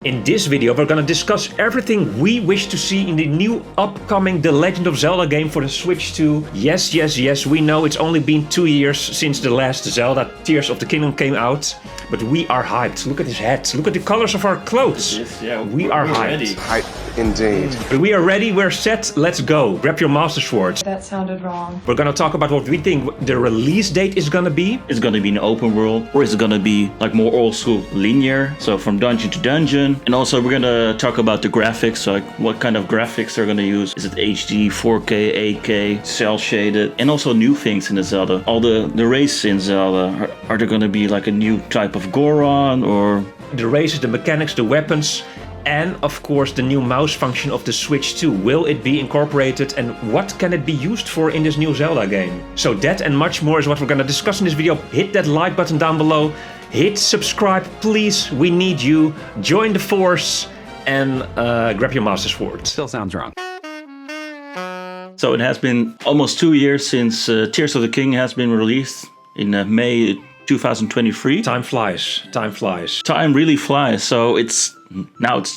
In this video, we're gonna discuss everything we wish to see in the new upcoming The Legend of Zelda game for the Switch 2. Yes, we know it's only been 2 years since the last Zelda Tears of the Kingdom came out, but we are hyped. Look at his hat, look at the colors of our clothes. We are hyped. Hyped indeed. We are ready, we're set, let's go. Grab your Master Sword. That sounded wrong. We're gonna talk about what we think the release date is gonna be. Is it gonna be an open world, or is it gonna be like more old school linear, so from dungeon to dungeon? And also we're gonna talk about the graphics, so like what kind of graphics they're gonna use. Is it HD, 4K, 8K, cel shaded? And also new things in the Zelda. All the races in Zelda, are there gonna be like a new type of Goron, or? The races, the mechanics, the weapons, and of course the new mouse function of the Switch 2. Will it be incorporated and what can it be used for in this new Zelda game? So that and much more is what we're gonna discuss in this video. Hit that like button down below. Hit subscribe, please. We need you. Join the force and grab your Master Sword. Still sounds wrong. So it has been almost 2 years since Tears of the Kingdom has been released in May 2023. Time flies. Time flies. Time really flies. So it's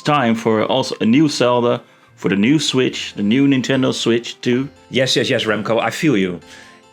time for also a new Zelda for the new Switch, the new Nintendo Switch 2. Yes, Remco, I feel you.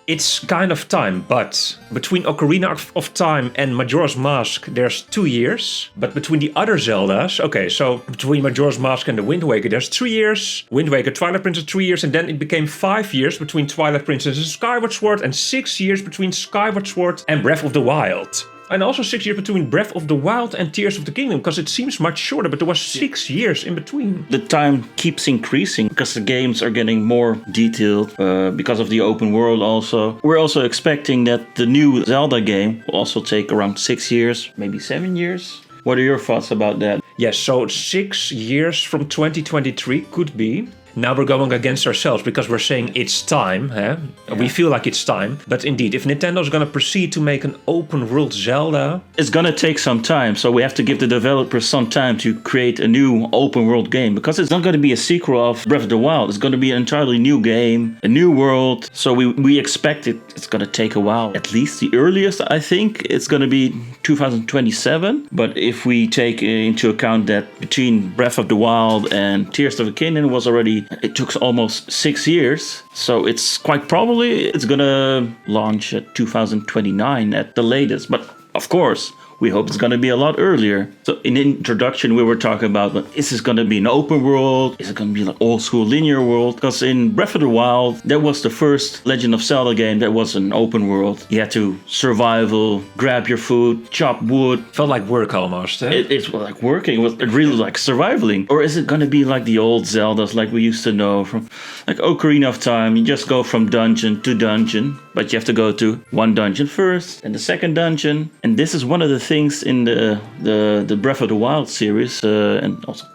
It's kind of time, but between Ocarina of Time and Majora's Mask, there's 2 years. But between the other Zeldas, okay, so between Majora's Mask and the Wind Waker, there's 3 years. Wind Waker, Twilight Princess, 3 years, and then it became 5 years between Twilight Princess and Skyward Sword, and 6 years between Skyward Sword and Breath of the Wild. And also 6 years between Breath of the Wild and Tears of the Kingdom, because it seems much shorter, but there was 6 years in between. The time keeps increasing because the games are getting more detailed because of the open world also. We're also expecting that the new Zelda game will also take around 6 years, maybe 7 years. What are your thoughts about that? Yes, so 6 years from 2023 could be. Now we're going against ourselves because we're saying it's time. Yeah. We feel like it's time. But indeed, if Nintendo's going to proceed to make an open world Zelda... It's going to take some time. So we have to give the developers some time to create a new open world game. Because it's not going to be a sequel of Breath of the Wild. It's going to be an entirely new game, a new world. So we expect it's going to take a while. At least the earliest, I think, it's going to be 2027. But if we take into account that between Breath of the Wild and Tears of the Kingdom it took almost 6 years, so it's quite probably it's gonna launch at 2029 at the latest. But of course, we hope it's gonna be a lot earlier. So in the introduction, we were talking about, is this gonna be an open world? Is it gonna be like old school linear world? Because in Breath of the Wild, that was the first Legend of Zelda game that was an open world. You had to survival, grab your food, chop wood. Felt like work almost. Eh? It's like working. It was really like surviving. Or is it gonna be like the old Zeldas like we used to know from like Ocarina of Time? You just go from dungeon to dungeon, but you have to go to one dungeon first and the second dungeon. And this is one of the things in the Breath of the Wild series and also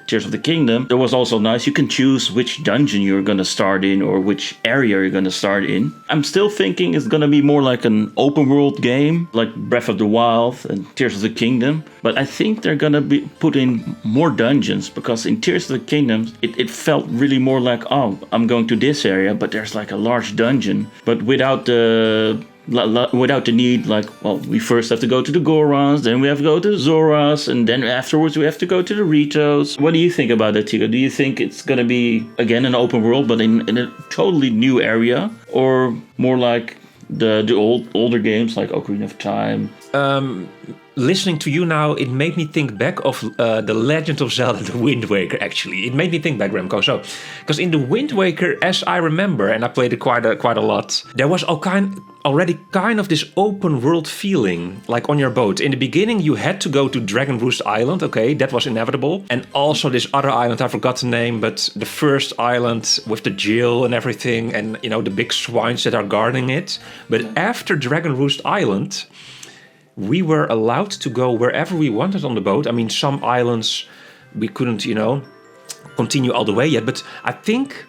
Tears of the Kingdom. It was also nice. You can choose which dungeon you're going to start in or which area you're going to start in. I'm still thinking it's going to be more like an open world game, like Breath of the Wild and Tears of the Kingdom. But I think they're going to be put in more dungeons, because in Tears of the Kingdom, it felt really more like, oh, I'm going to this area, but there's like a large dungeon. But without the need, like, well, we first have to go to the Gorons, then we have to go to the Zoras, and then afterwards we have to go to the Ritos. What do you think about that, Tico? Do you think it's gonna be, again, an open world, but in a totally new area? Or more like the older games, like Ocarina of Time? Listening to you now, it made me think back of The Legend of Zelda, The Wind Waker, actually. It made me think back, Remco. So, because in The Wind Waker, as I remember, and I played it quite a lot, there was already kind of this open world feeling, like on your boat. In the beginning, you had to go to Dragon Roost Island, okay, that was inevitable. And also this other island, I forgot the name, but the first island with the jail and everything, and, you know, the big swines that are guarding it. But after Dragon Roost Island, we were allowed to go wherever we wanted on the boat. I mean, some islands we couldn't, continue all the way yet. But I think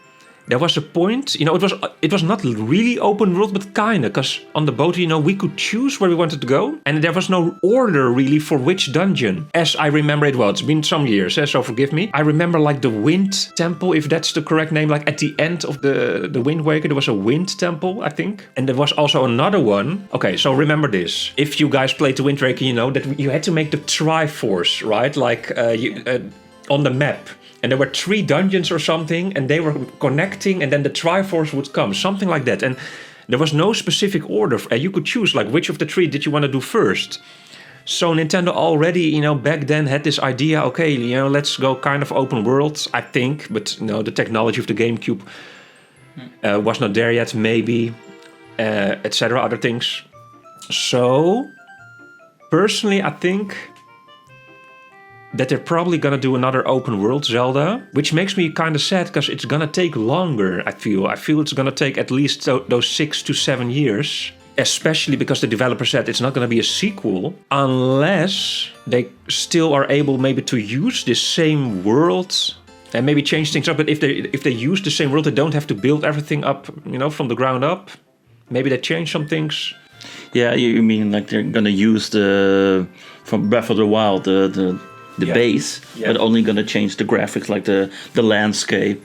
there was a point, it was not really open world, but kinda, because on the boat, we could choose where we wanted to go, and there was no order really for which dungeon. As I remember it, well, it's been some years, so forgive me. I remember like the Wind Temple, if that's the correct name, like at the end of the Wind Waker, there was a Wind Temple, I think. And there was also another one. Okay, so remember this. If you guys played the Wind Waker, you know that you had to make the Triforce, right? Like on the map. And there were 3 dungeons or something, and they were connecting, and then the Triforce would come, something like that. And there was no specific order. You could choose, like, which of the 3 did you want to do first. So Nintendo already, back then had this idea, okay, let's go kind of open world, I think. But, the technology of the GameCube was not there yet, maybe, etc., other things. So, personally, I think that they're probably gonna do another open world Zelda, which makes me kind of sad because it's gonna take longer, I feel. I feel it's gonna take at least those 6 to 7 years, especially because the developer said it's not gonna be a sequel unless they still are able maybe to use this same world and maybe change things up. But if they use the same world, they don't have to build everything up, from the ground up. Maybe they change some things. Yeah, you mean like they're gonna use from Breath of the Wild, the base, but only going to change the graphics, like the landscape,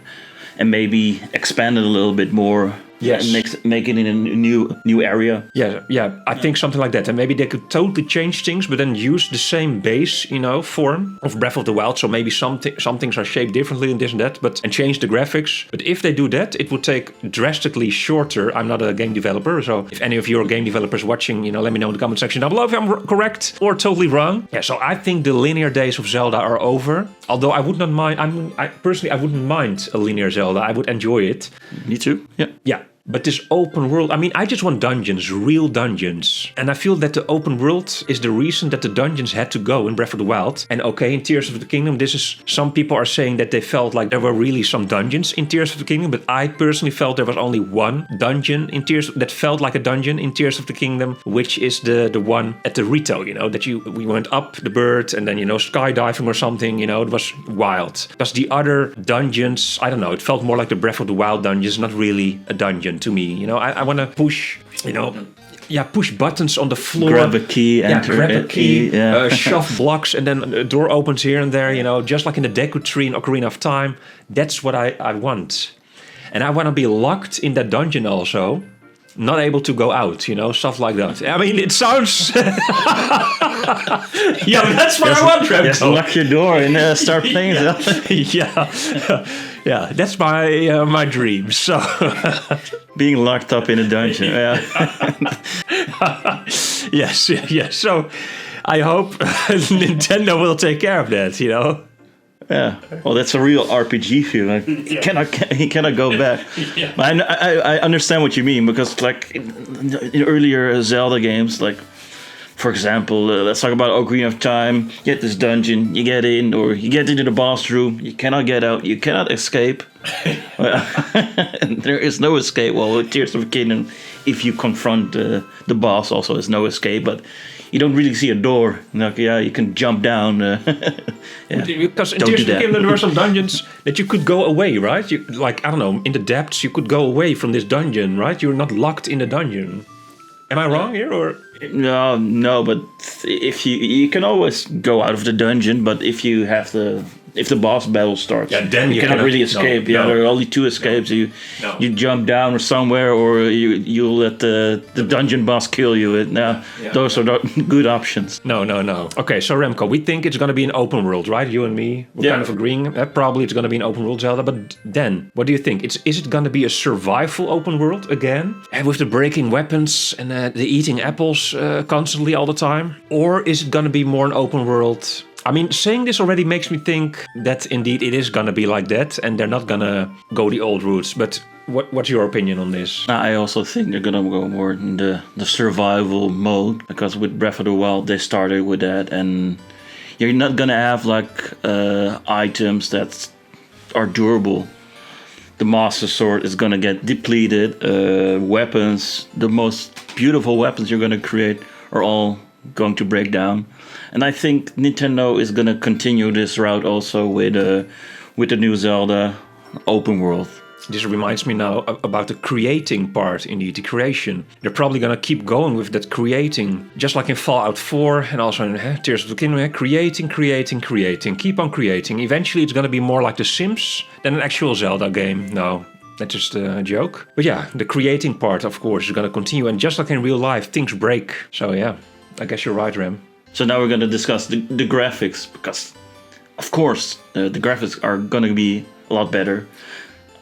and maybe expand it a little bit more. Yes. And make it in a new area. Yeah. I think something like that. And maybe they could totally change things, but then use the same base, form of Breath of the Wild. So maybe some things are shaped differently and this and that, and change the graphics. But if they do that, it would take drastically shorter. I'm not a game developer, so if any of you are game developers watching, let me know in the comment section down below if I'm correct or totally wrong. Yeah, so I think the linear days of Zelda are over. Although I would not mind. I wouldn't mind a linear Zelda. I would enjoy it. Me too. Yeah. Yeah. But this open world, I just want dungeons, real dungeons. And I feel that the open world is the reason that the dungeons had to go in Breath of the Wild. And okay, in Tears of the Kingdom, some people are saying that they felt like there were really some dungeons in Tears of the Kingdom. But I personally felt there was only one dungeon in Tears that felt like a dungeon in Tears of the Kingdom, which is the one at the Rito, that we went up the bird and then, skydiving or something, it was wild. Because the other dungeons, I don't know, it felt more like the Breath of the Wild dungeons, not really a dungeon to me. I want to push, push buttons on the floor. Grab a key, shove blocks, and then a door opens here and there, just like in the Deku Tree in Ocarina of Time. That's what I want. And I want to be locked in that dungeon also, not able to go out, stuff like that. I mean, it sounds... yeah, that's what I want, Remco. Just lock your door and start playing Zelda. Yeah, that's my dream. So being locked up in a dungeon. Yeah. Yes. So I hope Nintendo will take care of that. Yeah, well, that's a real RPG feel. He cannot go back. Yeah. I understand what you mean, because like in earlier Zelda games, like for example, let's talk about Ocarina of Time. You get this dungeon, you get in, or you get into the boss room, you cannot get out, you cannot escape. There is no escape. Well, with Tears of the Kingdom, if you confront the boss, also there's no escape, but you don't really see a door. Like, you can jump down. Because in Tears of the Kingdom there were some dungeons that you could go away, right? In the depths, you could go away from this dungeon, right? You're not locked in the dungeon. Am I wrong here, or? No, but if you can always go out of the dungeon, but if the boss battle starts, then you cannot really escape. There are only 2 escapes. You jump down or somewhere, or you let the dungeon boss kill you. Those are not good options. No. Okay, so Remco, we think it's going to be an open world, right? You and me, we're kind of agreeing. Probably it's going to be an open world Zelda, but then, what do you think? Is it going to be a survival open world again? And with the breaking weapons and the eating apples constantly all the time? Or is it going to be more an open world? I mean, saying this already makes me think that indeed it is going to be like that, and they're not going to go the old routes. But what's your opinion on this? I also think they're going to go more in the survival mode, because with Breath of the Wild, they started with that, and you're not going to have items that are durable. The Master Sword is going to get depleted. Weapons, the most beautiful weapons you're going to create are all going to break down. And I think Nintendo is going to continue this route also with the new Zelda open world. This reminds me now about the creating part, indeed, the creation. They're probably going to keep going with that creating, just like in Fallout 4 and also in Tears of the Kingdom, creating, keep on creating. Eventually it's going to be more like The Sims than an actual Zelda game. No, that's just a joke. But yeah, the creating part, of course, is going to continue. And just like in real life, things break. So yeah, I guess you're right, Rem. So now we're going to discuss the graphics, because, of course, the graphics are going to be a lot better.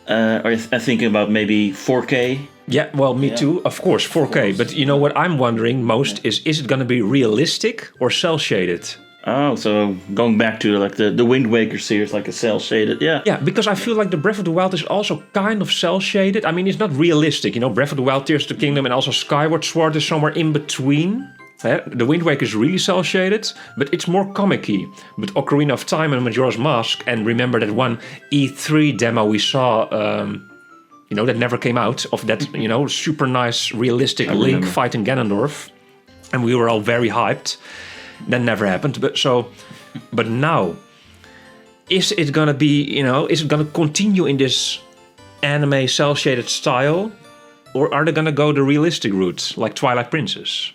Are you thinking about maybe 4K? Yeah, well, me too. Of course, 4K. But you know what I'm wondering most is it going to be realistic or cel-shaded? Oh, so going back to like the Wind Waker series, like a cel-shaded, yeah. Yeah, because I feel like the Breath of the Wild is also kind of cel-shaded. I mean, it's not realistic. You know, Breath of the Wild, Tears of the Kingdom, and also Skyward Sword is somewhere in between. The Wind Waker is really cel-shaded, but it's more comic-y. But Ocarina of Time and Majora's Mask, and remember that one E3 demo we saw, that never came out, of that, super nice, realistic Link fighting Ganondorf. And we were all very hyped. That never happened. But now, is it gonna be, is it gonna continue in this anime cel-shaded style? Or are they gonna go the realistic route, like Twilight Princess?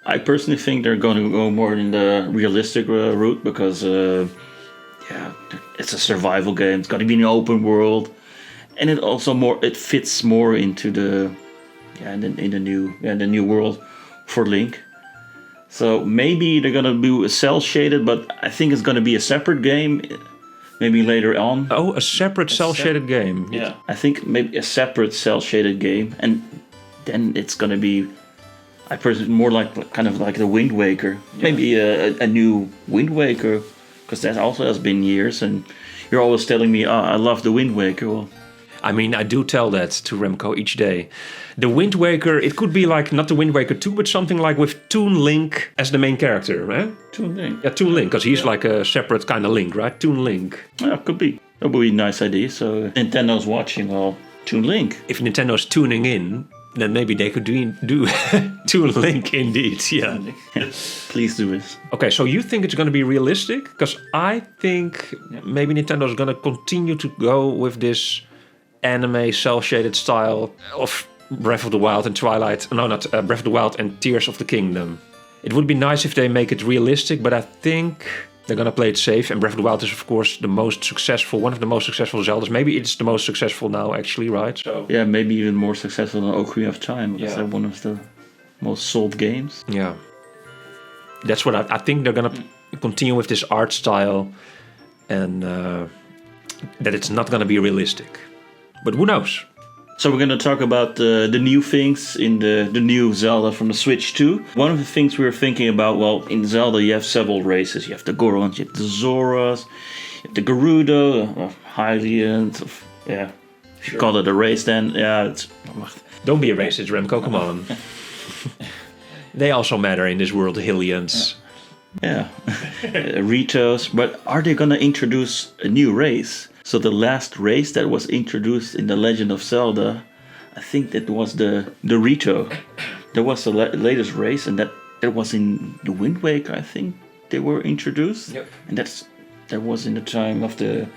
I personally think they're going to go more in the realistic route because, it's a survival game. It's got to be an open world, and it fits more into the new world for Link. So maybe they're going to do a cel shaded, but I think it's going to be a separate game, maybe later on. Oh, a separate cel shaded game. Yeah, I think maybe a separate cel shaded game, and then it's going to be. I personally more like kind of like the Wind Waker, maybe a new Wind Waker, because that also has been years, and you're always telling me, "Oh, I love the Wind Waker." Well, I mean, I do tell that to Remco each day. The Wind Waker, it could be like not the Wind Waker 2, but something like with Toon Link as the main character, right? Toon Link. Yeah, Toon Link, because he's like a separate kind of Link, right? Toon Link. Yeah, could be. That would be a nice idea. So Nintendo's watching, well, Toon Link. If Nintendo's tuning in, then maybe they could do Toon Link indeed, yeah. Please do this. Okay, so you think it's going to be realistic? Because I think maybe Nintendo's going to continue to go with this anime cel-shaded style of Breath of the Wild and Twilight. No, not Breath of the Wild and Tears of the Kingdom. It would be nice if they make it realistic, but I think they're going to play it safe. And Breath of the Wild is, of course, one of the most successful Zeldas. Maybe it's the most successful now, actually, right? So yeah, maybe even more successful than Ocarina of Time, because they're one of the most sold games. Yeah. That's what I think they're going to continue with this art style, and that it's not going to be realistic. But who knows? So we're going to talk about the new things in the new Zelda from the Switch 2. One of the things we were thinking about, well, in Zelda you have several races. You have the Gorons, you have the Zoras, you have the Gerudo, Hylians. If you call it a race, then it's... Don't be a racist, Remco, come on. They also matter in this world, the Hylians. Yeah, Ritos. But are they going to introduce a new race? So the last race that was introduced in The Legend of Zelda, I think that was the Rito. There was the latest race, and that was in the Wind Waker, I think they were introduced. Yep. And that was in the time of the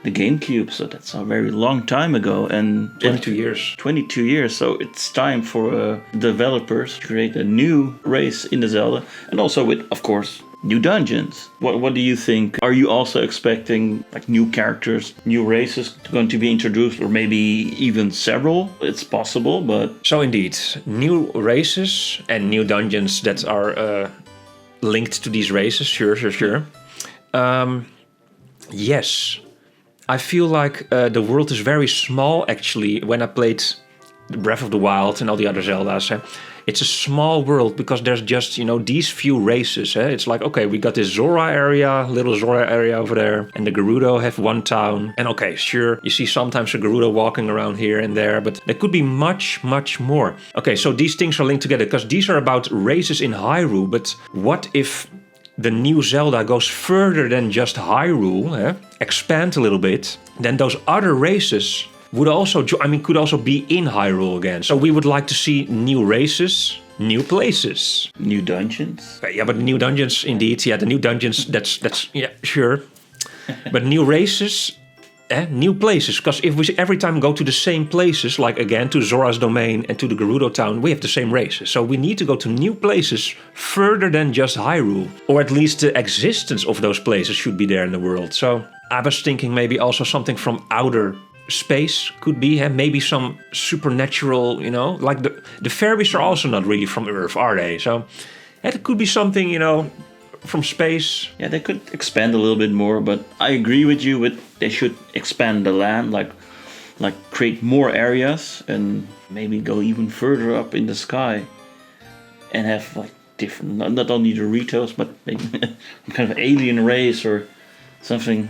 GameCube, so that's a very long time ago. And 22 years. 22 years, so it's time for developers to create a new race in the Zelda, and also with, of course, new dungeons. What do you think? Are you also expecting like new characters, new races going to be introduced, or maybe even several? It's possible, but... So indeed, new races and new dungeons that are linked to these races, sure. Yes. I feel like the world is very small, actually, when I played Breath of the Wild and all the other Zeldas. It's a small world because there's just, these few races. It's like, okay, we got this Zora area, little Zora area over there, and the Gerudo have one town. And okay, sure, you see sometimes a Gerudo walking around here and there, but there could be much, much more. Okay, so these things are linked together because these are about races in Hyrule, but what if the new Zelda goes further than just Hyrule, expand a little bit, then those other races would also could also be in Hyrule again. So we would like to see new races, new places, new dungeons. Yeah, but new dungeons indeed. Yeah, the new dungeons. That's sure. But new races new places. Because if we every time go to the same places, like again to Zora's Domain and to the Gerudo Town, we have the same races. So we need to go to new places further than just Hyrule. Or at least the existence of those places should be there in the world. So I was thinking maybe also something from outer space could be, maybe some supernatural, like the fairies are also not really from Earth, are they? So it could be something, from space. Yeah, they could expand a little bit more, but I agree with you with they should expand the land, like create more areas and maybe go even further up in the sky and have like different, not only Doritos, but maybe kind of alien race or something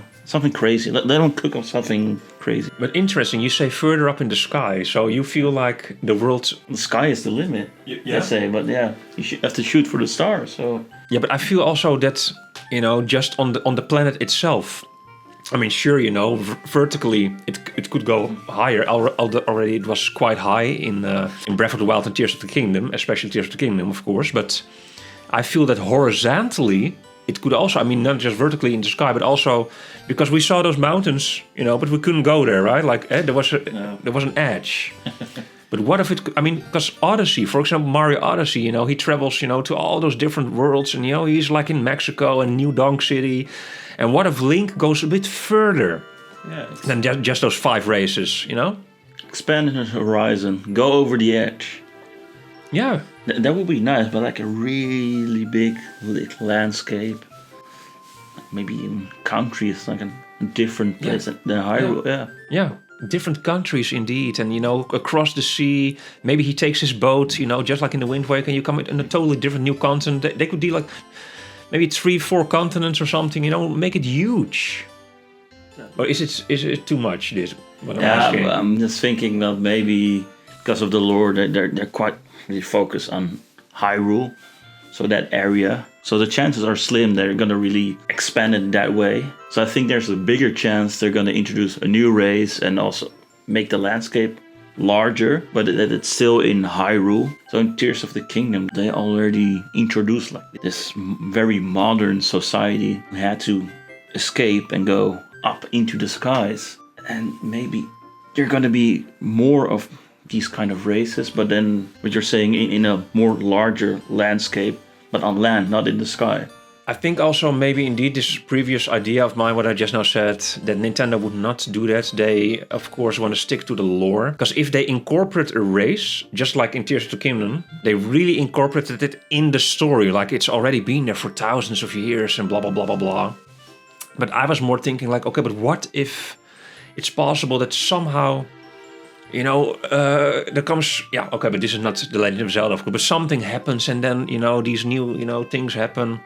crazy. Let them cook up something crazy. But interesting, you say further up in the sky, so you feel like the sky is the limit, let's say, but yeah, you have to shoot for the stars, so... Yeah, but I feel also that, just on the planet itself, I mean, sure, vertically it could go higher. Already it was quite high in Breath of the Wild and Tears of the Kingdom, especially Tears of the Kingdom, of course, but I feel that horizontally it could also, I mean, not just vertically in the sky, but also because we saw those mountains, but we couldn't go there, right? Like there was an edge. But what if it? I mean, because Odyssey, for example, Mario Odyssey, he travels, to all those different worlds, and he's like in Mexico and New Donk City. And what if Link goes a bit further than just those 5 races, Expand the horizon, go over the edge. Yeah. That would be nice, but like a really big landscape. Maybe in countries, like a different place than Hyrule. Yeah, different countries indeed. And, across the sea, maybe he takes his boat, just like in the Wind Waker, and you come in a totally different new continent. They could do like maybe 3-4 continents or something, make it huge. Or is it too much, this? I'm just thinking that maybe because of the lore, they're quite really focused on Hyrule, so that area. So the chances are slim they're going to really expand it that way. So I think there's a bigger chance they're going to introduce a new race and also make the landscape larger, but that it's still in Hyrule. So in Tears of the Kingdom, they already introduced like this very modern society who had to escape and go up into the skies. And maybe there are going to be more of these kind of races, but then what you're saying in a more larger landscape, but on land, not in the sky. I think also maybe indeed this previous idea of mine, what I just now said, that Nintendo would not do that. They, of course, want to stick to the lore. Because if they incorporate a race, just like in Tears of the Kingdom, they really incorporated it in the story. Like it's already been there for thousands of years and blah, blah, blah, blah, blah. But I was more thinking like, okay, but what if it's possible that somehow, there comes, but this is not The Legend of Zelda, of course, but something happens and then, these new, things happen.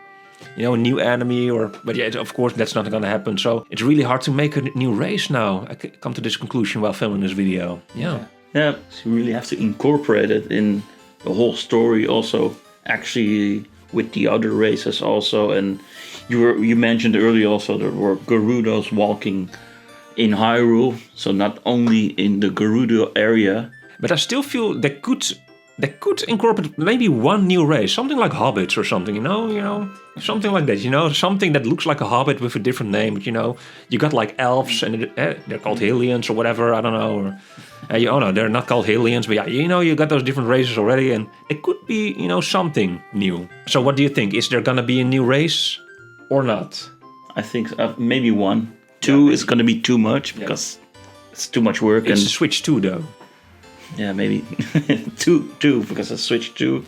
A new enemy, but of course that's not going to happen. So it's really hard to make a new race now. I come to this conclusion while filming this video. Yeah, so you really have to incorporate it in the whole story. Also, actually, with the other races also. And you mentioned earlier also there were Gerudos walking in Hyrule, so not only in the Gerudo area. But I still feel they could incorporate maybe one new race, something like hobbits or something, something like that, something that looks like a hobbit with a different name. But you got like elves and they're called Hylians or whatever, I don't know. Or no, they're not called Hylians, but you got those different races already, and it could be something new. So what do you think? Is there gonna be a new race or not? I think maybe 1. 2 is gonna be too much because it's too much work. It's Switch 2 though. Yeah, maybe 2 because of Switch 2.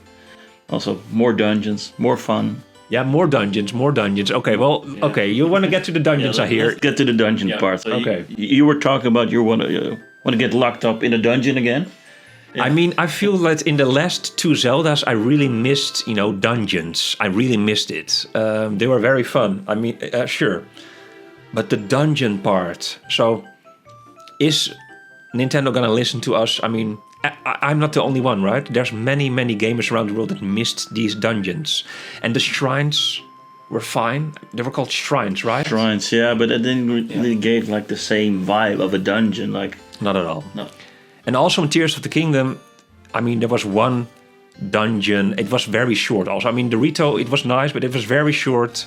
Also, more dungeons, more fun. Yeah, more dungeons. Okay, well, okay, you want to get to the dungeons, I hear. Let's get to the dungeon part. So okay. You were talking about you want to get locked up in a dungeon again? Yeah. I mean, I feel that in the last 2 Zeldas, I really missed, dungeons. I really missed it. They were very fun. I mean, sure. But the dungeon part. So, is Nintendo gonna listen to us? I mean, I'm not the only one, right? There's many, many gamers around the world that missed these dungeons. And the shrines were fine. They were called shrines, right? Shrines, yeah, but it didn't really give like the same vibe of a dungeon. Like, not at all. No. And also in Tears of the Kingdom, I mean, there was one dungeon. It was very short also. I mean, the Rito, it was nice, but it was very short.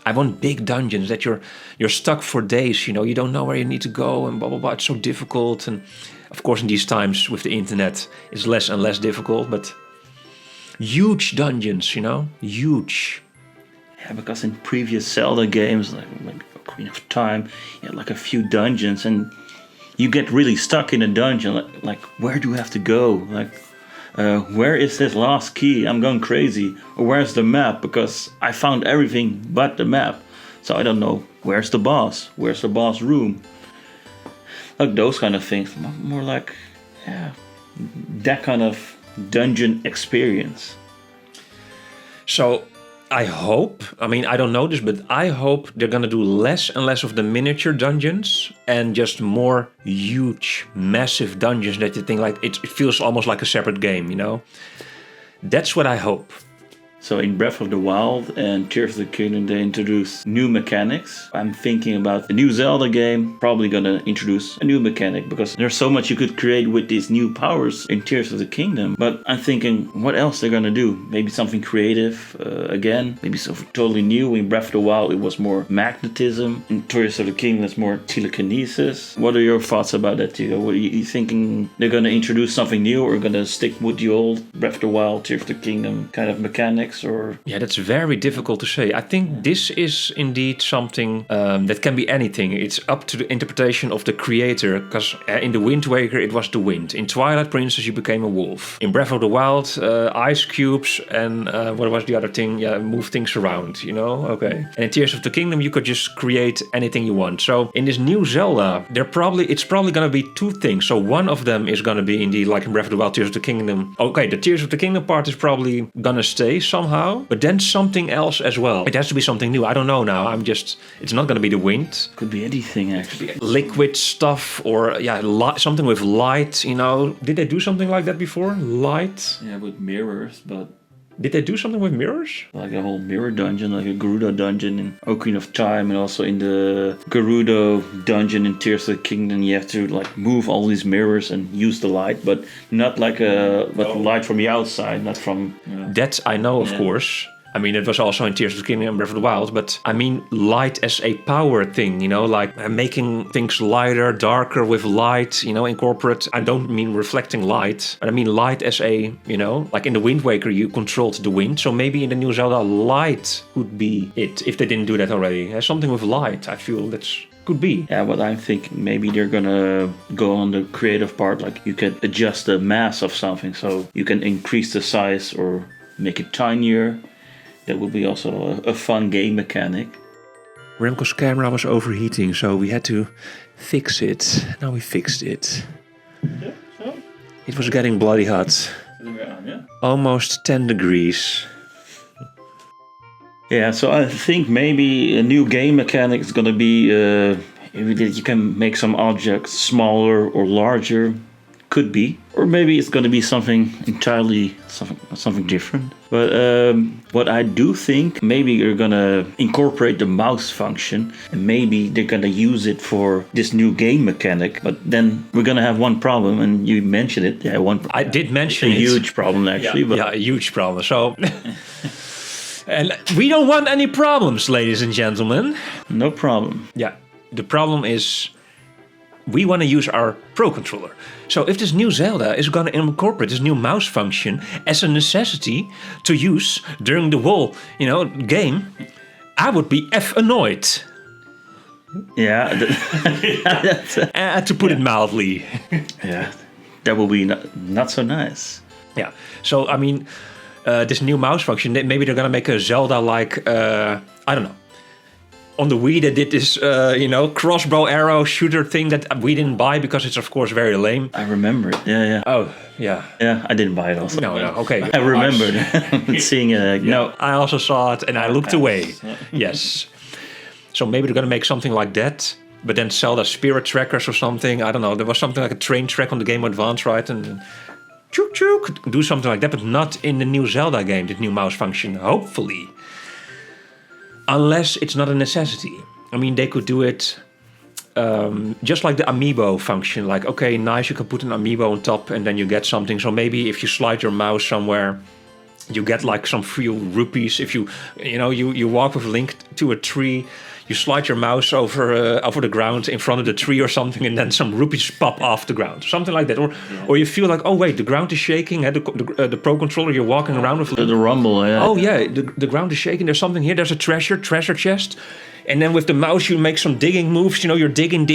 I want big dungeons that you're stuck for days. You don't know where you need to go and blah blah blah. It's so difficult, and of course in these times with the internet, it's less and less difficult. But huge dungeons, huge. Yeah, because in previous Zelda games, like Ocarina of Time, you had like a few dungeons, and you get really stuck in a dungeon. Like where do I have to go? Like, where is this last key? I'm going crazy. Or where's the map? Because I found everything but the map. So I don't know, where's the boss? Where's the boss room? Like those kind of things. More like, that kind of dungeon experience. So I don't know this, but I hope they're gonna do less and less of the miniature dungeons and just more huge, massive dungeons that you think like it feels almost like a separate game, That's what I hope. So in Breath of the Wild and Tears of the Kingdom, they introduce new mechanics. I'm thinking about the new Zelda game, probably gonna introduce a new mechanic because there's so much you could create with these new powers in Tears of the Kingdom. But I'm thinking, what else they're gonna do? Maybe something creative again, maybe something totally new. In Breath of the Wild, it was more magnetism. In Tears of the Kingdom, it's more telekinesis. What are your thoughts about that, Tigo? What are you thinking? They're gonna introduce something new or gonna stick with the old Breath of the Wild, Tears of the Kingdom kind of mechanics? Or that's very difficult to say. I think this is indeed something that can be anything. It's up to the interpretation of the creator, because in the Wind Waker it was the wind. In Twilight Princess you became a wolf. In Breath of the Wild, ice cubes and what was the other thing? Move things around, Okay. And in Tears of the Kingdom you could just create anything you want. So in this new Zelda, it's probably gonna be two things. So one of them is gonna be indeed like in Breath of the Wild, Tears of the Kingdom. Okay, the Tears of the Kingdom part is probably gonna stay somehow, but then something else as well. It has to be something new. I don't know now. It's not going to be the wind. Could be anything actually. Liquid stuff or something with light, Did they do something like that before? Light? Yeah, with mirrors, but did they do something with mirrors? Like a whole mirror dungeon, like a Gerudo dungeon in Ocarina of Time, and also in the Gerudo dungeon in Tears of the Kingdom, you have to like move all these mirrors and use the light, but not like light from the outside, not from. That I know, of course. I mean, it was also in Tears of the Kingdom and Breath of the Wild, but I mean light as a power thing, like making things lighter, darker with light, incorporate. I don't mean reflecting light, but I mean light as a, like in the Wind Waker, you controlled the wind. So maybe in the new Zelda, light could be it, if they didn't do that already. Something with light, I feel could be. Yeah, but I'm thinking maybe they're gonna go on the creative part, like you can adjust the mass of something, so you can increase the size or make it tinier. That would be also a fun game mechanic. Remco's camera was overheating, so we had to fix it. Now we fixed it. Yeah, so? It was getting bloody hot. Almost 10 degrees. Yeah, so I think maybe a new game mechanic is going to be you can make some objects smaller or larger. Could be. Or maybe it's going to be something entirely, something different. But what I do think, maybe you're going to incorporate the mouse function, and maybe they're going to use it for this new game mechanic. But then we're going to have one problem, and you mentioned it. Yeah, I did mention it. A huge problem, actually. Yeah, a huge problem. So... And we don't want any problems, ladies and gentlemen. No problem. Yeah, the problem is... we want to use our Pro Controller. So if this new Zelda is going to incorporate this new mouse function as a necessity to use during the whole, game, I would be annoyed. Yeah. To put it mildly. Yeah, that will be not so nice. Yeah, so I mean, this new mouse function, maybe they're going to make a Zelda-like, I don't know. On the Wii, they did this, crossbow arrow shooter thing that we didn't buy because it's, of course, very lame. I remember it. Yeah. Oh, yeah. Yeah, I didn't buy it also. No, okay. I remembered seeing it. No, I also saw it and I looked away. Yes. So maybe they're going to make something like that, but then Zelda Spirit Trackers or something. I don't know. There was something like a train track on the Game Boy Advance, right? And chook, do something like that, but not in the new Zelda game, the new mouse function, hopefully. Unless it's not a necessity. I mean, they could do it just like the amiibo function. Like, okay, nice, you can put an amiibo on top and then you get something. So maybe if you slide your mouse somewhere, You get like some few rupees if you walk with Link to a tree. You slide your mouse over the ground in front of the tree or something, and then some rupees pop off the ground, something like that. Or you feel like, oh wait, the ground is shaking. The Pro Controller you're walking around with. The rumble, yeah. Oh yeah, the ground is shaking. There's something here. There's a treasure chest. And then with the mouse you make some digging moves. You're digging,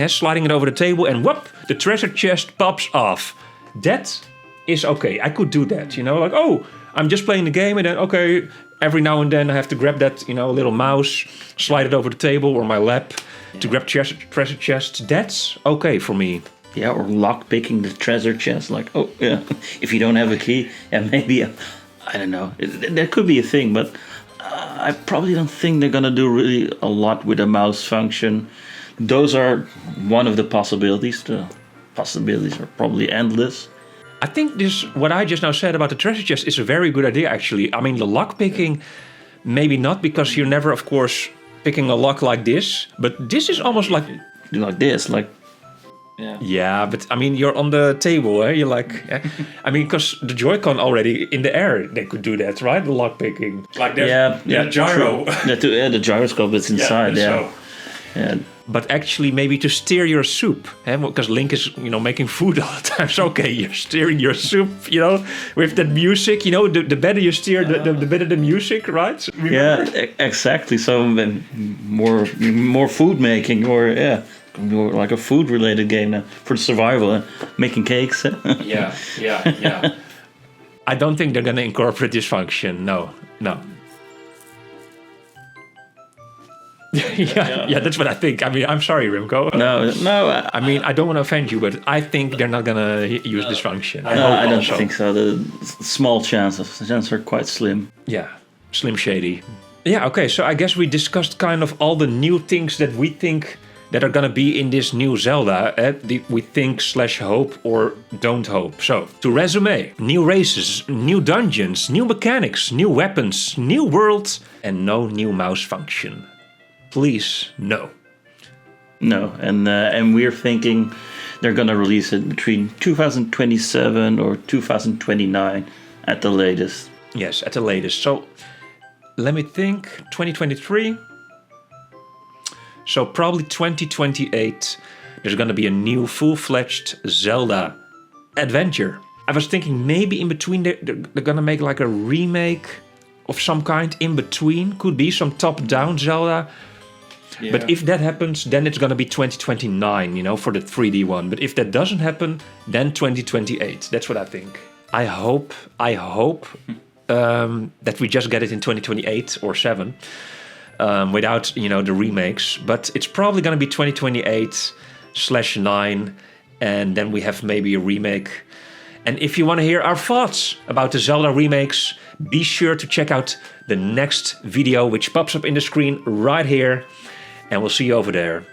sliding it over the table, and whoop, the treasure chest pops off. That is okay. I could do that. Like, oh, I'm just playing the game, and then okay. Every now and then I have to grab that, little mouse, slide it over the table or my lap to grab treasure chests. That's okay for me. Yeah, or lock picking the treasure chest. Like, oh yeah, if you don't have a key, and maybe I don't know. That could be a thing, but I probably don't think they're gonna do really a lot with a mouse function. Those are one of the possibilities. The possibilities are probably endless. I think what I just now said about the treasure chest is a very good idea, actually. I mean, the lock picking, maybe not, because you're never, of course, picking a lock like this. But this is almost like this, like. Yeah. Yeah, but I mean, you're on the table, eh? You're like, I mean, because the Joy-Con already in the air, they could do that, right? The lock picking, like gyro. The gyroscope is inside. Yeah. But actually, maybe to steer your soup, because Link is, making food all the time. So okay, you're steering your soup, with that music. The better you steer, the better the music, right? Yeah, exactly. So more food making, or more like a food related game now for survival, making cakes. Yeah. I don't think they're gonna incorporate this function. No. Yeah, that's what I think. I mean, I'm sorry, Remco. No. I mean, I don't want to offend you, but I think they're not gonna use this function. I don't think so. The small chances are quite slim. Yeah, slim shady. Yeah, okay. So I guess we discussed kind of all the new things that we think that are gonna be in this new Zelda. We think / hope or don't hope. So to resume: new races, new dungeons, new mechanics, new weapons, new world, and no new mouse function. Please, no. No, and we're thinking they're gonna release it between 2027 or 2029 at the latest. Yes, at the latest. So let me think. 2023. So probably 2028. There's gonna be a new full-fledged Zelda adventure. I was thinking maybe in between they're gonna make like a remake of some kind. In between could be some top-down Zelda. Yeah. But if that happens, then it's gonna be 2029, for the 3D one. But if that doesn't happen, then 2028. That's what I think. I hope that we just get it in 2028 or 7, without the remakes. But it's probably gonna be 2028/9, and then we have maybe a remake. And if you want to hear our thoughts about the Zelda remakes, be sure to check out the next video, which pops up in the screen right here. And we'll see you over there.